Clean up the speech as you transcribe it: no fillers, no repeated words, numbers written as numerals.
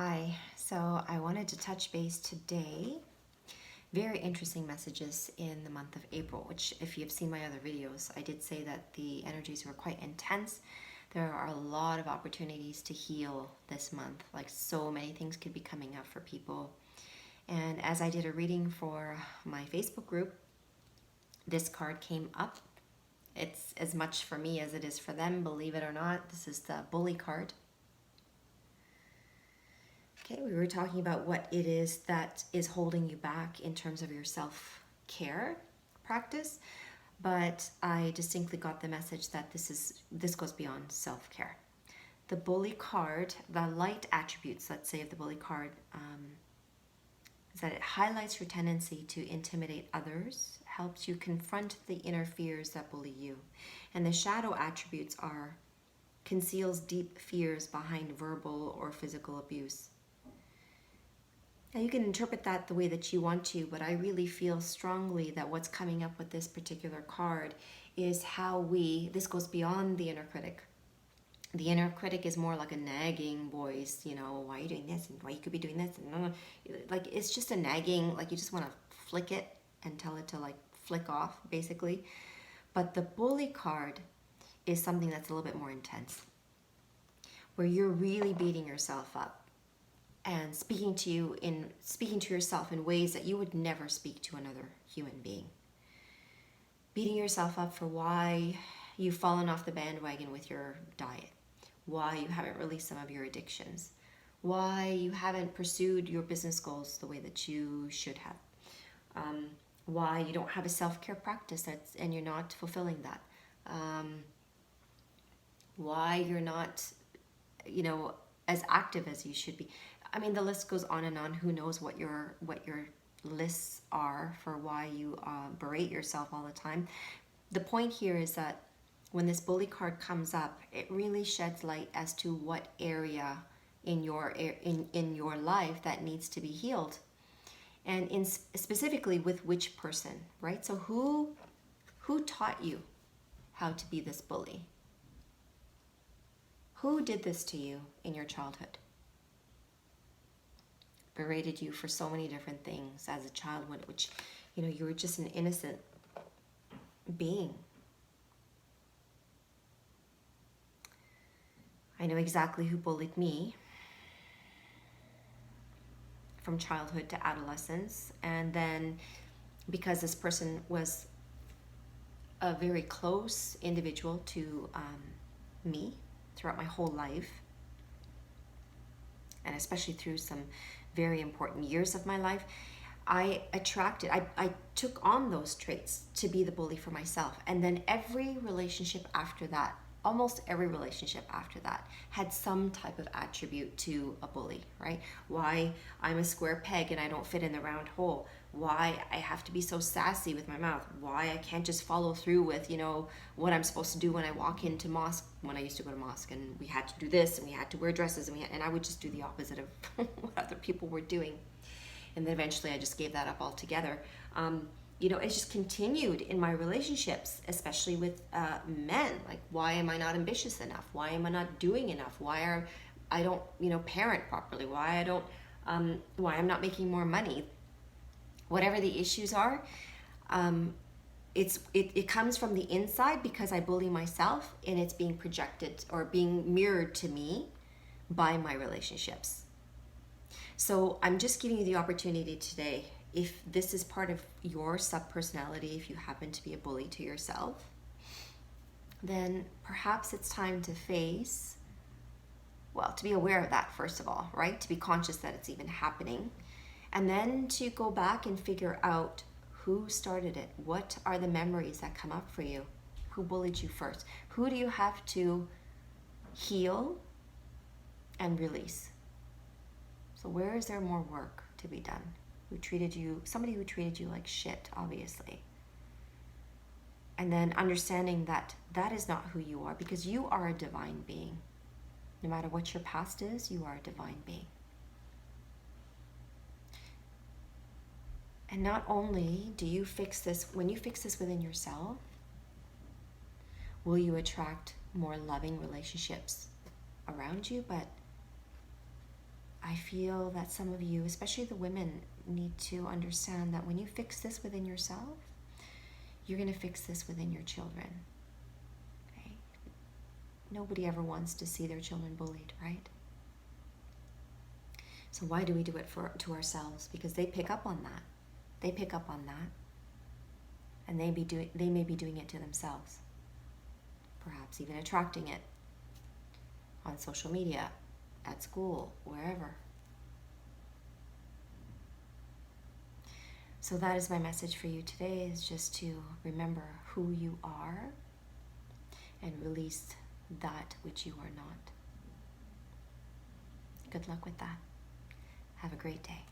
Hi, so I wanted to touch base today. Very interesting messages in the month of April, which, if you've seen my other videos, I did say that the energies were quite intense. There are a lot of opportunities to heal this month, like so many things could be coming up for people. And as I did a reading for my Facebook group, this card came up. It's as much for me as it is for them, believe it or not. This is the Bully card. Okay, we were talking about what it is that is holding you back in terms of your self-care practice, but I distinctly got the message that this goes beyond self-care. The Bully card, the light attributes, let's say, of the Bully card, is that it highlights your tendency to intimidate others, helps you confront the inner fears that bully you, and the shadow attributes are conceals deep fears behind verbal or physical abuse. Now you can interpret that the way that you want to, but I really feel strongly that what's coming up with this particular card is how this goes beyond the inner critic. The inner critic is more like a nagging voice, why are you doing this and why you could be doing this, and like it's just a nagging, like you just want to flick it and tell it to like flick off basically. But the Bully card is something that's a little bit more intense, where you're really beating yourself up and speaking to yourself in ways that you would never speak to another human being. Beating yourself up for why you've fallen off the bandwagon with your diet, why you haven't released some of your addictions, why you haven't pursued your business goals the way that you should have, why you don't have a self-care practice and you're not fulfilling that, why you're not, as active as you should be. I mean, the list goes on and on. Who knows what your lists are for why you berate yourself all the time. The point here is that when this Bully card comes up, it really sheds light as to what area in your life that needs to be healed, and specifically with which person, right? So who taught you how to be this bully? Who did this to you in your childhood? Berated you for so many different things as a child, which you were just an innocent being. I know exactly who bullied me from childhood to adolescence, and then because this person was a very close individual to me throughout my whole life, and especially through some very important years of my life, I took on those traits to be the bully for myself. And then every relationship after that, almost every relationship after that, had some type of attribute to a bully, right? Why I'm a square peg and I don't fit in the round hole. Why I have to be so sassy with my mouth. Why I can't just follow through with, what I'm supposed to do when I walk into mosque, when I used to go to mosque, and we had to do this and we had to wear dresses, and I would just do the opposite of what other people were doing. And then eventually I just gave that up altogether. It's just continued in my relationships, especially with men. Like, why am I not ambitious enough? Why am I not doing enough? Why I don't, parent properly? Why I'm not making more money? Whatever the issues are, it comes from the inside because I bully myself, and it's being projected or being mirrored to me by my relationships. So I'm just giving you the opportunity today, if this is part of your subpersonality, if you happen to be a bully to yourself, then perhaps it's time to to be aware of that first of all, right? To be conscious that it's even happening. And then to go back and figure out who started it. What are the memories that come up for you? Who bullied you first? Who do you have to heal and release? So where is there more work to be done? Somebody who treated you like shit, obviously. And then understanding that that is not who you are, because you are a divine being. No matter what your past is, you are a divine being. And not only do you fix this, when you fix this within yourself, will you attract more loving relationships around you, but I feel that some of you, especially the women, need to understand that when you fix this within yourself, you're going to fix this within your children. Okay? Nobody ever wants to see their children bullied, right? So why do we do it to ourselves? Because they pick up on that. They pick up on that. And they may be doing it to themselves. Perhaps even attracting it on social media, at school, wherever. So that is my message for you today, is just to remember who you are and release that which you are not. Good luck with that. Have a great day.